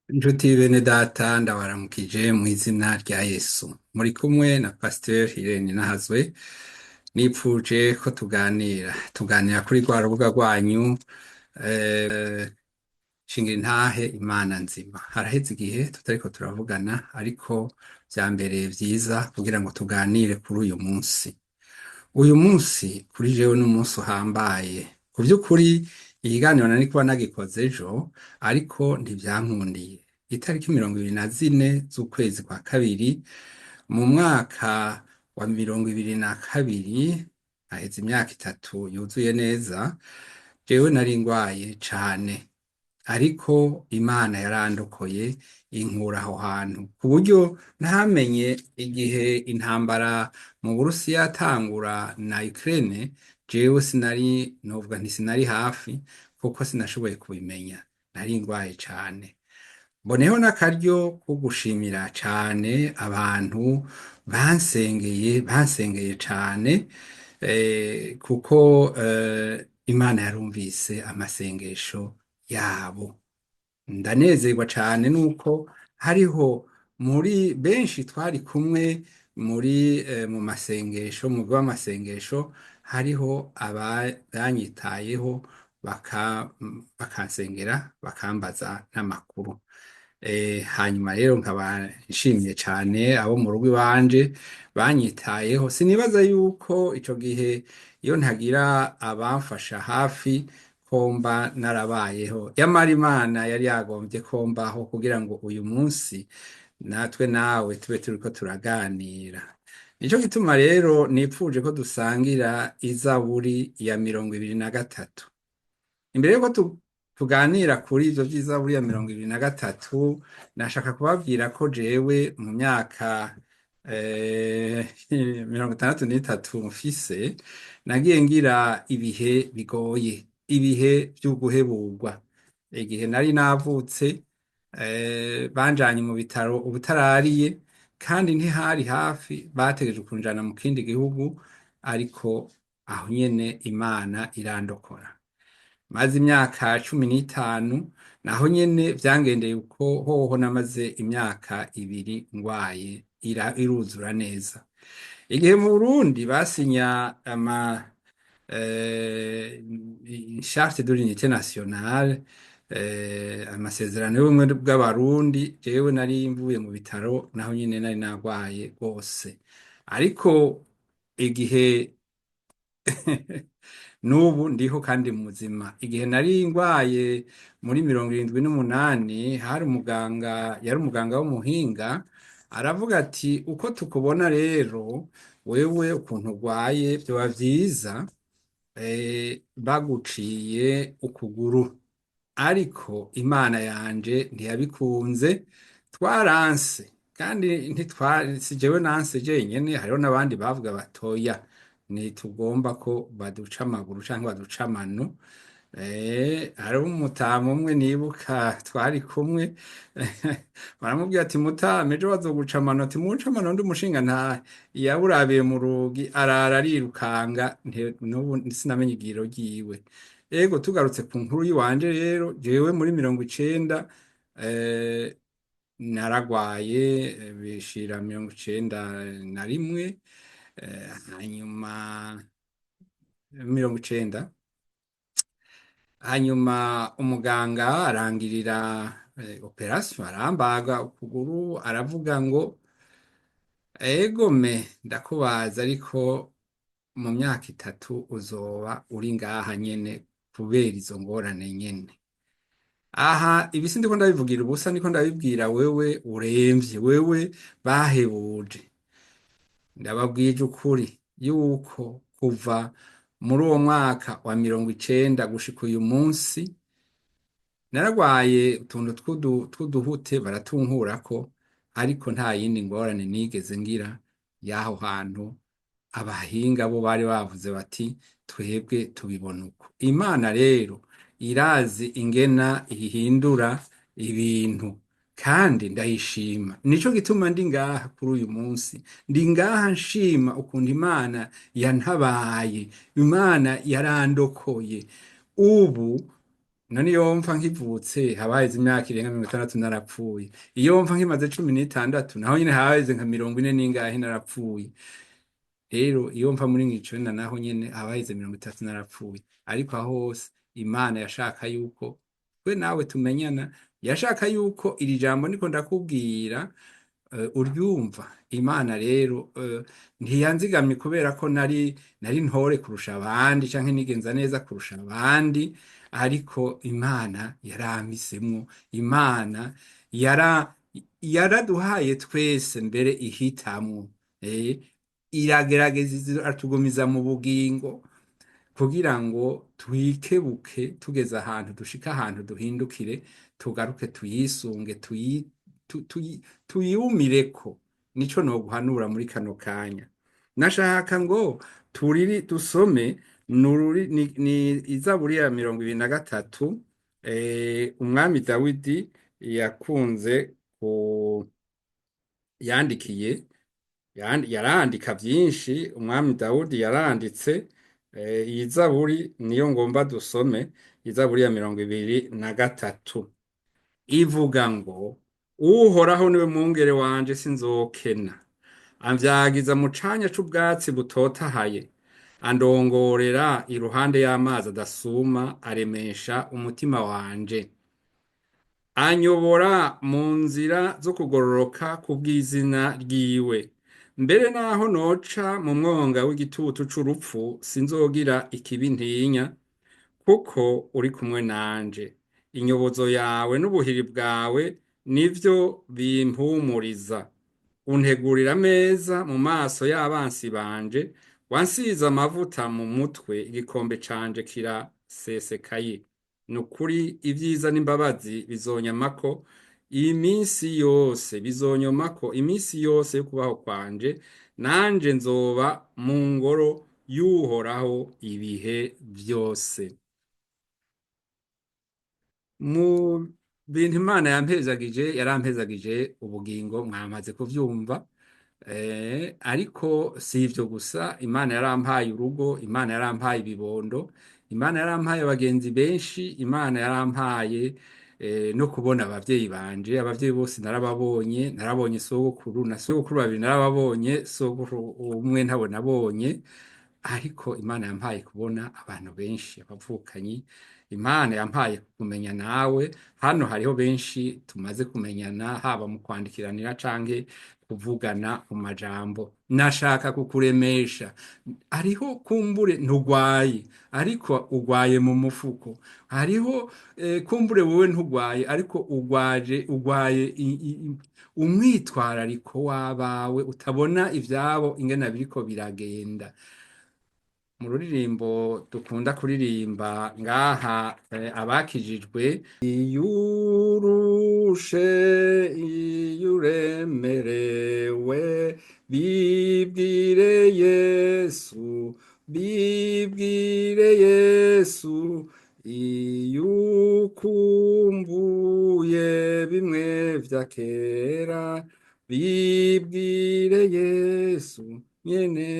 Inshuti bene data ndabaramukije mu izina rya Yesu. Muri kumwe na Pasteur Irene Nahazwe. Nipfuje ko tuganira kuri rwa rubuga rwanyu shingira intahe Imana nzima. Haraheze igihe tutariko turavugana, ariko vyambereye vyiza kugira ngo tuganire kuri uyu munsi. Uyu munsi kuri jewe n'umunsi uhambaye. Ku vy'ukuri ikiganiro nari kuba nagikoze ejo, ariko ntivyankundiye. Itariki 24 z'ukwezi kwa kabiri mu mwaka wa 2022, haheze imyaka 3 yuzuye neza, jewe nari ngwaye cane, ariko Imana yarandokoye inkura aho hantu ku buryo ntamenye igihe intambara mu Burusiya yatangura na Ukraine. Jewe sinari hafi kuko sinashoboye kubimenya, nari ngwaye cane. Mboneho n'akaryo ko gushimira cane abantu bansengeye cane, kuko Imana yarumvise amasengesho yabo. Ndanezerwa cane nuko hariho muri benshi twari kumwe mu masengesho, mu rw'amasengesho, hariho abanyitayeho bakansengera bakambaza n'amakuru. Hanyuma rero nkaba nshimye cane abo mu rugo iwanje banyitayeho. Sinibaza yuko ico gihe iyo ntagira abamfasha hafi komba narabayeho. Yamara Imana yari yagombye kombaho kugira ngo uyu munsi natwe nawe tube turiko turaganira. Nico gituma rero nipfuje ko dusangira izaburi ya 23. Imbere yuko tuganira kuri ivyo vy'izaburi ya 23, nashaka kubabwira ko jewe mu myaka 63 mfise, nagiye ngira ibihe bigoye, ibihe vy'uguheburwa. Igihe nari navutse, banjanye mu bitaro ubutarariye, kandi ntihari hafi, bategereje kunjana mu kindi gihugu, ariko aho nyene Imana irandokora. Maze imyaka 15, naho nyene vyangendeye uko, hoho namaze imyaka 2 ngwaye iruzura neza. Igihe mu Burundi basinya charte de l'unité nationale, amasezerano y'ubumwe bw'abarundi, jewe nari mvuye mu bitaro, naho nyene nari nagwaye gose. Ariko igihe n'ubu ndiho kandi muzima. Igihe nari ngwaye muri 78, yari umuganga w'umuhinga, aravuga ati uko tukubona rero wewe ukuntu ugwaye, vyoba vyiza baguciye ukuguru. Ariko Imana yanje ntiyabikunze, twaranse. Kandi si jewe nanse jenyene, hariho n'abandi bavuga batoya ntitugomba ko baduca amaguru canke baduca amano. Hariho umutama umwe nibuka twari kumwe, baramubwira ati mutama ejo bazoguca amano, ati muca amano ndi umushinga ntahe. Yaburabiye mu rugi arara arirukanga, n'ubu sinamenye igiro ryiwe. Ego tugarutse ku nkuru yiwanje rero, jewe muri 90, naragwaye bishira 91, hanyuma 90, hanyuma umuganga arangirira operation, arambaga ukuguru, aravuga ngo egome ndakubaza, ariko mu myaka 3 uzoba uri ngaha nyene kubera izo ngorane nyene. Aha ibi sindiko ndabivugira ubusa, niko ndabibwira wewe uremvye, wewe bahebuje. Ndababwije ukuri yuko kuva muri uwo mwaka wa 90 gushika uyu munsi, naragwaye utuntu tw'uduhute baratunkurako, ariko nta yindi ngorane nigeze ngira y'aho hantu. Abahinga bo bari bavuze bati twebwe tubibona uko. Imana rero irazi ingena ihindura ibintu, kandi ndayishima. Nico gituma ndi ngaha kuri uyu munsi, ndi ngaha nshima ukuntu Imana yantabaye, Imana yarandokoye. Ubu none iyo wumva nkivutse haba haheze imyaka irenga 60 narapfuye, iyo wumva nkimaze 16 naho nyene haba haheze nka 40 n'ingahe narapfuye. Rero iyo mva muri mw'icenda naho nyene haba haheze 30 narapfuye, ariko aho hose Imana yashaka yuko twe nawe tumenyana, yashaka yuko iri jambo ndiko ndakubwira uryumva. Imana rero ntiyanzigamye kubera ko nari ntore kurusha abandi canke nigenza neza kurusha abandi, ariko Imana yarampisemwo. Imana yara yaraduhaye twese mbere ihitamwo, iragerageza atugumiza mu bugingo kugira ngo twikebuke tugeze ahantu dushika ahantu duhindukire tugaruke tuyisunge tuyumireko. Nico noguhanura muri kano kanya. Nashaka ngo dusome ni Izaburi ya 23. Umwami Dawidi yakunze yandikiye yarandika byinshi. Umwami Dawudi yaranditse iyi zaburi niyo ngomba dusome. Izaburi ya 23 ivuga ngo, uhoraho niwe mwungere wanje sinzokena, amvyagiza mu canya c'ubwatsi butotahaye, andongorera iruhande y'amazi adasuma, aremesha umutima wanje, anyobora mu nzira zo kugororoka kubw'izina ryiwe. Mbere naho noca mu mwonga w'igitutu c'urupfu, sinzogira ikibi ntinya, kuko uri kumwe nanje. Inyobozo yawe n'ubuhiri bwawe nivyo bimpumuriza. Untegurira ameza mu maso y'abansi banje, wansize amavuta mu mutwe, igikombe canje kirasesekaye. Nukuri ivyiza n'imbabazi bizonyamako iminsi yose, bizonyomako iminsi yose yo kubaho kwanje, nanje nzoba mu ngoro y'Uhoraho ibihe vyose. Mu bintu Imana yampezagije, yarampezagije ubugingo, mwamaze kuvyumva. Ariko si ivyo gusa, Imana yarampaye urugo, Imana yarampaye ibibondo, Imana yarampaye abagenzi benshi, Imana yarampaye no kubona abavyeyi banje. Abavyeyi bose narababonye, narabonye sogokuru na sogokuru babiri narababonye, sogokuru umwe ntabo nabonye. Ariko Imana yampaye kubona abantu benshi, abavukanyi. Imana yampaye kumenya nawe. Hano hariho benshi tumaze kumenyana, haba mu kwandikiranira canke kuvugana mu majambo. Nashaka kukuremesha. Hariho kumbure ntugwaye, ariko ugwaye mu mufuko. Hariho kumbure wowe ntugwaye, ariko ugwaye umwitwarariko w'abawe, utabona ivyabo ingene biriko biragenda. Mu ruririmbo dukunda kuririmba ngaha abakijijwe, iyurushe iyuremerewe, bibwire Yesu, bibwire Yesu, iyukumbuye bimwe vya kera, bibwire Yesu nyene,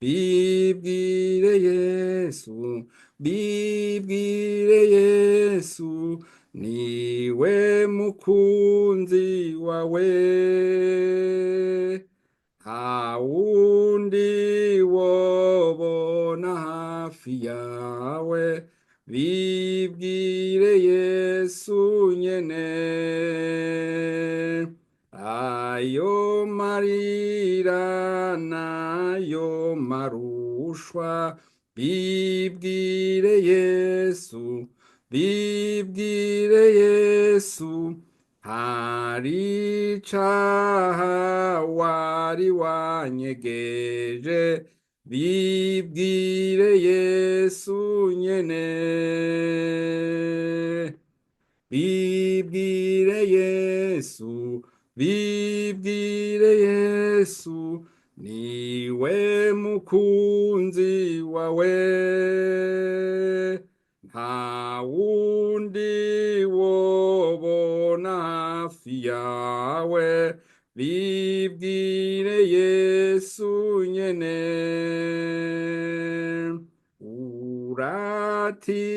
bibwire Yesu, bibwire Yesu, niwe mukunzi wawe, nta wundi wobona hafi yawe, bibwire Yesu nyene. Ayo marira nayo marushwa, bibwire Yesu, bibwire Yesu, hari icaha wari wanyegeje, bibwire Yesu nyene, bibwire Yesu, bibwire Yesu, niwe mukunzi wawe, nta wundi wobona hafi yawe, bibwire Yesu nyene. Urati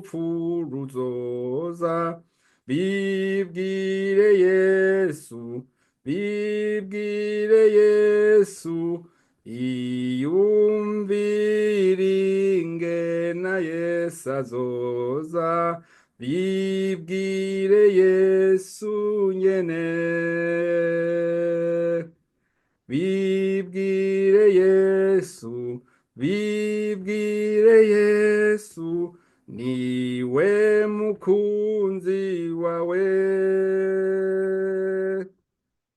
urupfu ruzoza, bibwire Yesu, bibwire Yesu, iyumvire ingena Yesu azoza, bibwire Yesu nyene. Bibwire Yesu, bibwire Yesu, niwe mukunzi wawe.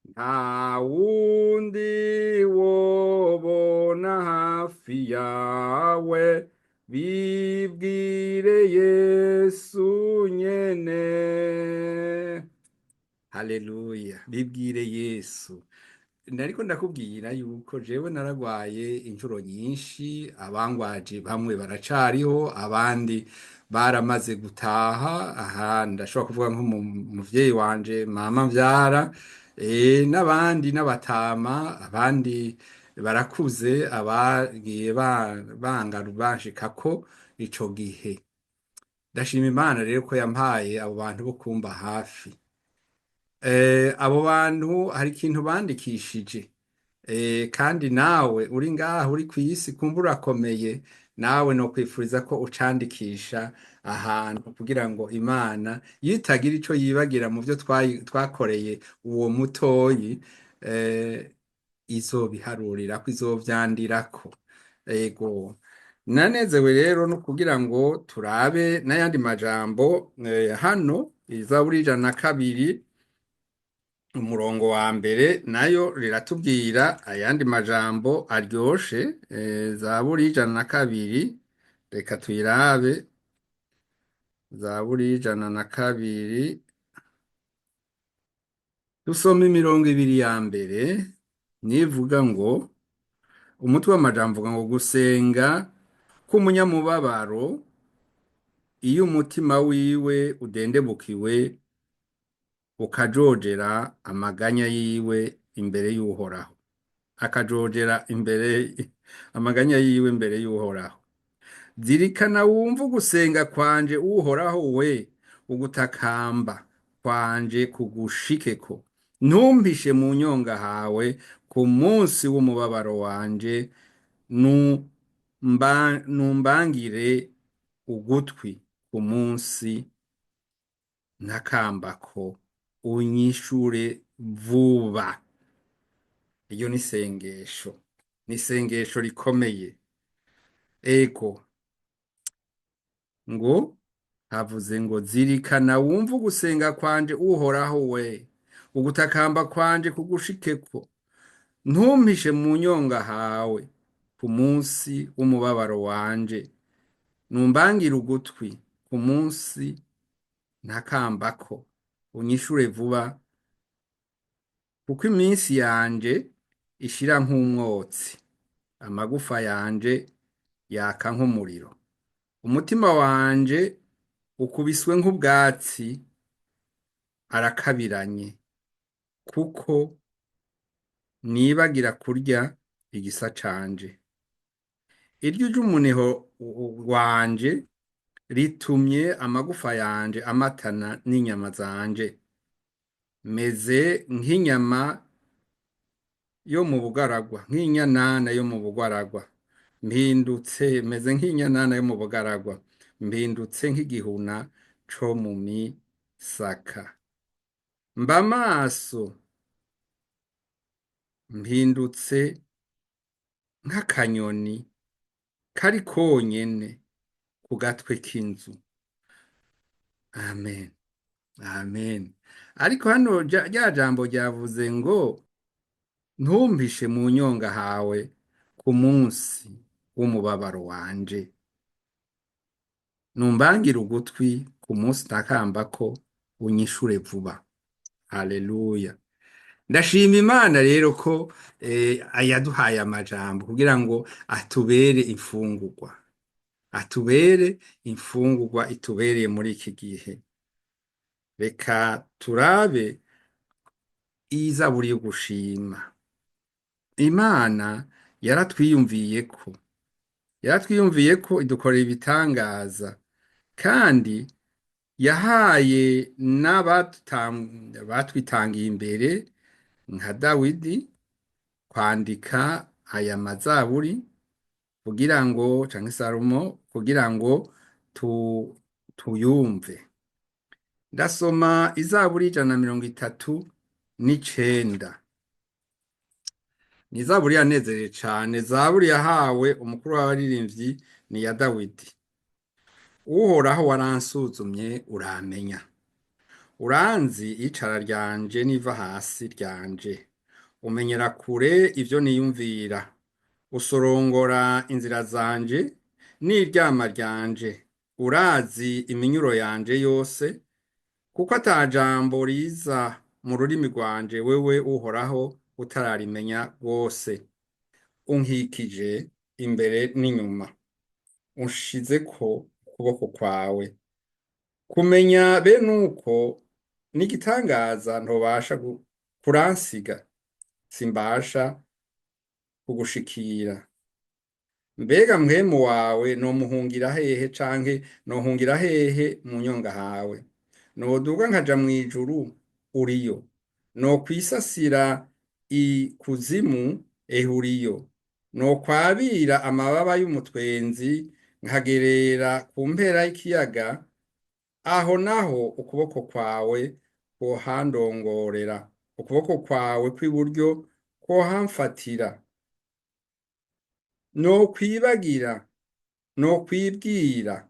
Nta wundi wobona hafi yawe, bibwire Yesu nyene. Haleluya, bibwire Yesu. Nariko ndakubwira yuko jewe naragwaye inshuro nyinshi, abangwaje bamwe baracariho, abandi baramaze gutaha. Aha ndashobora kuvuga nko mu muvyeyi wanje mama mvyara, n'abandi n'abatama, abandi barakuze, abagiye banshikako ico gihe. Ndashima Imana rero ko yampaye abo bantu bo kumba hafi. Abo bantu hari ikintu bandikishije, kandi nawe uri ngaha uri kw'isi kumva urakomeye, nawe no kwifuriza ko ucandikisha ahantu kugira ngo Imana yitagira ico yibagira mu byo twakoreye uwo mutoyi, izobiharurira ko izovyandirako. Ego, nanezewe rero no kugira ngo turabe n'ayandi majambo hano Zaburi 102 umurongo wa mbere nayo riratubwira ayandi majambo aryoshe. Zaburi 102, reka tuyirabe. Zaburi 102 dusoma imirongo ibiri ya mbere, nivuga ngo, umutwe w'amajambo uvuga ngo gusenga k'umunyamubabaro iyo umutima wiwe udendebukiwe, ukajojera amaganya yiwe imbere y'Uhoraho. Akajojera amaganya yiwe imbere y'Uhoraho. Zirikana wumve ugusenga kwanje Uhoraho we, ugutakamba kwanje kugushikeko. Ntumpishe mu nyonga hawe ku munsi w'umubabaro wanje, numbangire ugutwi ku munsi ntakambako, unyishure vuba. Iyo ni isengesho rikomeye. Ego, ngo havuze ngo zirikana wumve ugusenga kwanje Uhoraho we, ugutakamba kwanje kugushikeko. Ntumpishe mu nyonga hawe ku munsi w'umubabaro wanje, numbangire ugutwi ku munsi ntakambako, unyishure vuba. Kuko iminsi yanje ishira nk'umwotsi, amagufa yanje yaka nk'umuriro. Umutima wanje ukubiswe nk'ubwatsi, arakabiranye, kuko nibagira kurya igisa canje. Iryo ry'umuniho wanje ritumye amagufa yanje amatana n'inyama zanje. Meze nk'inyama yo mu bugaragwa, nk'inyanana yo mu bugaragwa. Meze nk'inyanana yo mu bugaragwa, mpindutse nk'igihuna co mu misaka. Mba maso, mpindutse nk'akanyoni kari konyene ku gatwe k'inzu. Amen, amen. Ariko hano rya jambo ryavuze ngo ntumpishe mu nyonga hawe ku munsi w'umubabaro wanje, numbangire ugutwi ku munsi ntakambako, unyishure vuba. Haleluya. Ndashima Imana rero ko yaduhaye amajambo kugira ngo atubere imfungurwa, itubereye muri iki gihe. Reka turabe izaburi yo gushima. Imana yaratwiyumviyeko idukorera ibitangaza, kandi yahaye batwitangiye imbere nka Dawidi kwandika aya mazaburi kugira ngo canke Salomo kugira ngo tu, tuyumve. Ndasoma izaburi ijana na mirongo itatu n'icenda. Ni zaburi yanezereye cane, zaburi yahawe umukuru w'abaririmbyi ni ya Dawidi. Uhoraho waransuzumye uramenya, uranzi icara ryanje niva hasi ryanje, umenyera kure ivyo niyumvira, usorongora inzira zanje n'iryama ryanje, urazi iminyuro yanje yose, kuko ata jambo riza mu rurimi rwanje wewe uhoraho utararimenya rwose. Unkikije imbere n'inyuma, unshizeko ukuboko kwawe. Kumenya bene uko n'igitangaza ntobasha kuransiga, simbasha kugushikira. Mbega mpwemu wawe nomuhungira hehe canke nohungira hehe mu nyonga hawe? Noduga nkaja mw'ijuru uriyo, nokwisasira ikuzimu uriyo, nokwabira amababa y'umutwenzi nkagerera ku mpera y'ikiyaga, aho naho ukuboko kwawe kohandongorera, ukuboko kwawe kw'iburyo kohamfatira. Nokwibagira, nokwibwira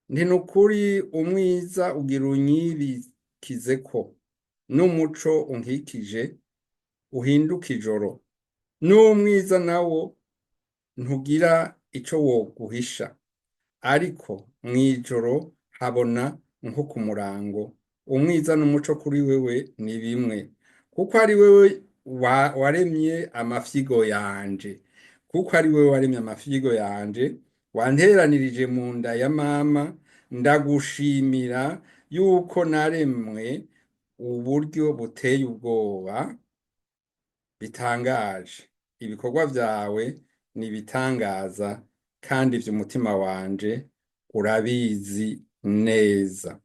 nti nukuri umwiza ugira unyibikizeko, n'umuco unkikije uhinduka ijoro, n'umwiza nawo ntugira ico woguhisha. Ariko mw'ijoro habona nko ku murango, umwiza n'umuco kuri wewe ni bimwe, kuko ari wewe waremye amafyigo yanje, kuko ari wewe waremye amafyigo yanje, wanteranirije mu nda ya mama. Ndagushimira yuko naremwe uburyo buteye ubwoba, bitangaje. Ibikorwa vyawe ni ibitangaza, kandi vy'umutima wanje urabizi neza.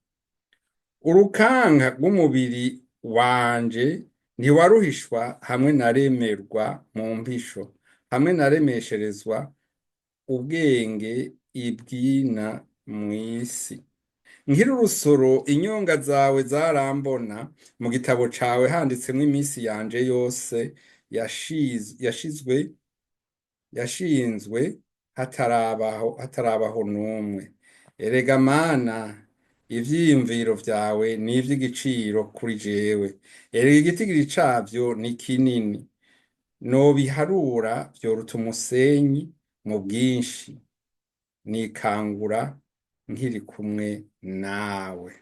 Urukanka rw'umubiri wanje ntiwaruhishwa hamwe naremerwa mu mpisho, hamwe naremesherezwa ubwenge ibwina mw'isi. Nkiri urusoro inyonga zawe zarambona, mu gitabo cawe handitsemwo iminsi yanje yose yashinzwe hatarabaho n'umwe. Erega Mana, ivyiyumviro vyawe ni ivy'igiciro kuri jewe, erega igitigiri cavyo ni kinini, nobiharura vyoruta umusenyi mu bwinshi. Nikangura nkiri kumwe nawe.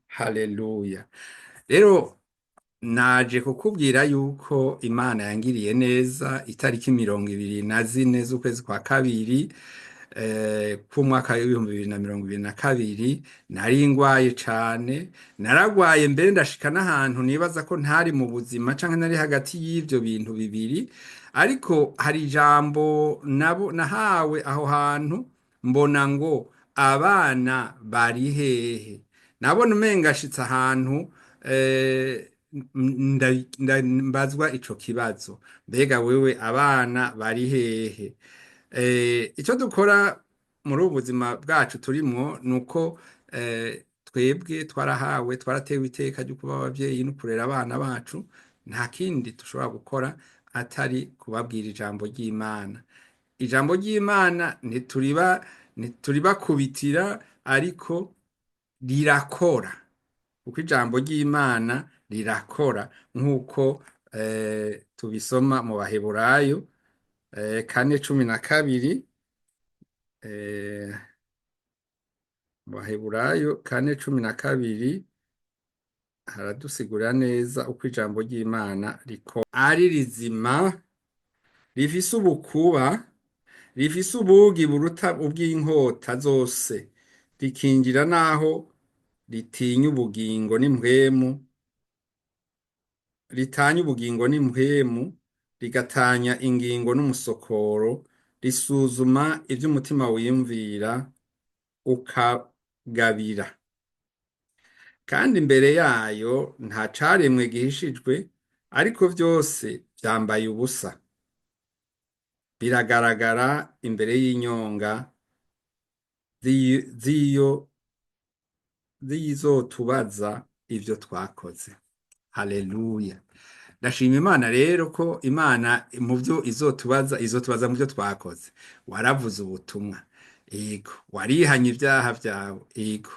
Haleluya. Rero naje kukubwira yuko Imana yangiriye neza itariki 24 z'ukwezi kwa kabiri k'umwaka w'ibihumbi 2022. Nari ngwaye cane, naragwaye mbere ndashika n'ahantu nibaza ko ntari mu buzima canke nari hagati y'ivyo bintu bibiri, ariko hari ijambo nahawe aho hantu, mbona ngo abana bari hehe. Nabona umenga ashitse ahantu mbazwa ico kibazo, mbega wewe abana bari hehe? Ico dukora muri ubu buzima bwacu turimwo nuko twebwe twaratewe iteka ryo kuba abavyeyi no kurera abana bacu. Nta kindi dushobora gukora atari kubabwira ijambo ry'Imana. Ijambo ry'Imana ntituribakubitira, ariko rirakora, kuko ijambo ry'Imana rirakora nk'uko tubisoma mu Baheburayo 4:12. Mu Baheburayo 4:12 haradusigurira neza uko ijambo ry'Imana ari rizima, rifise ubukuba, rifise ubugi buruta ubw'inkota zose, rikinjira naho ritanya ubugingo n'impwemu, rigatanya ingingo n'umusokoro, risuzuma ivy'umutima wiyumvira, ukagabira, kandi imbere yayo nta caremwe gihishijwe, ariko vyose vyambaye ubusa, biragaragara imbere y'inyonga z'iyo zizotubaza ivyo twakoze. Haleluya. Ndashima Imana rero ko Imana mu vyo izotubaza mu vyo twakoze. Waravuze ubutumwa, ego. Warihanye ibyaha vyawe, ego.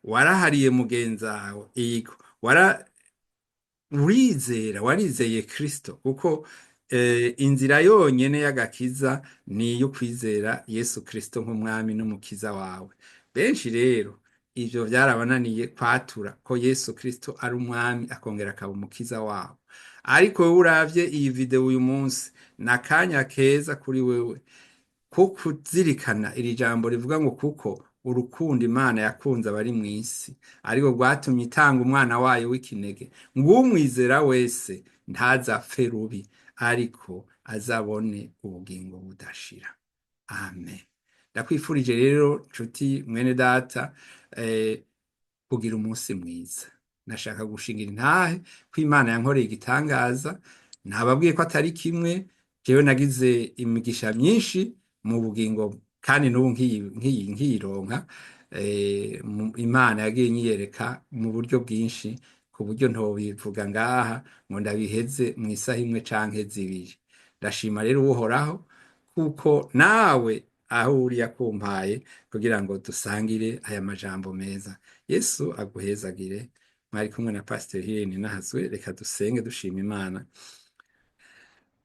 Warahariye mugenzawe, ego. Warizeye Kristo, kuko inzira yonyene y'agakiza ni iyo kwizera Yesu Kristo nk'umwami n'umukiza wawe. Benshi rero ivyo vyarabananiye kwatura ko Yesu Kristo ari umwami akongera akaba umukiza wabo. Ariko wewe uravye iyi video uyu munsi, n'akanya keza kuri wewe ko kuzirikana iri jambo rivuga ngo kuko urukundo Imana yakunze abari mw'isi ariko rwatumye itanga umwana wayo w'ikinege, ngo umwizera wese ntazapfe rubi, ariko azabone ubugingo budashira. Amen. Ndakwifurije rero nshuti mwene data, kugira umunsi mwiza. Nashaka gushingira intahe ko Imana yankoreye igitangaza. Nababwiye ko atari kimwe, jewe nagize imigisha myinshi mu bugingo, kandi n'ubu nkiyironka. Imana yagiye nyiyereka mu buryo bwinshi, ku buryo ntobivuga ngaha ngo ndabiheze mu isaha imwe canke zibiri. Ndashima rero Uhoraho, kuko nawe aho uri yakumpaye kugira ngo dusangire aya majambo meza. Yesu aguhezagire. Mwari kumwe na Pasiteri Hirene Nahazwe. Reka dusenge dushima Imana.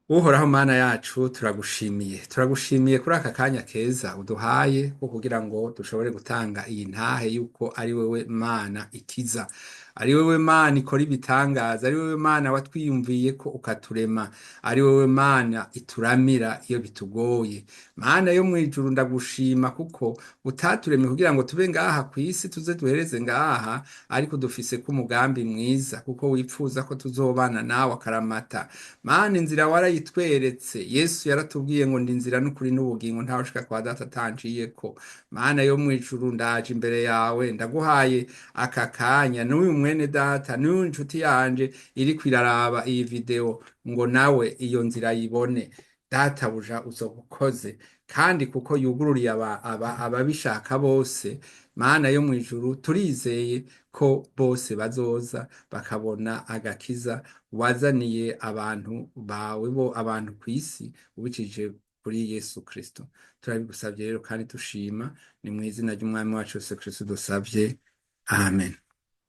Uhoraho Mana yacu, turagushimiye kuri aka kanya keza uduhaye ko kugira ngo dushobore gutanga iyi ntahe yuko ari wewe Mana ikiza, ari wewe Mana ikora ibitangaza, ari wewe Mana watwiyumviye ko ukaturema, ari wewe Mana ituramira iyo bitugoye. Mana yo mwijuru, ndagushima kuko utaturemye kugira ngo tube ngaha kw'isi tuze duhereze ngaha, ariko dufise ko umugambi mwiza, kuko wipfuza ko tuzobana nawe akaramata. Mana inzira warayitweretse. Yesu yaratubwiye ngo ndi inzira n'ukuri n'ubugingo, ntawe ushika kwa data atanciyeko. Mana yo mwijuru, ndaje imbere yawe, ndaguhaye aka kanya n'uyu mwene data n'uyu nshuti yanje iriko iraraba iyi video, ngo nawe iyo nzira yibone. Databuja uzogukoze, kandi kuko yugururiye ababishaka bose, Mana yo mwijuru, turizeye ko bose bazoza bakabona agakiza wazaniye abantu bawe, abantu kw'isi ubicishije kuri Yesu Kristo. Turabigusavye rero kandi dushima, ni mw'izina ry'umwami wacu Yesu Kristo dusavye. Amen.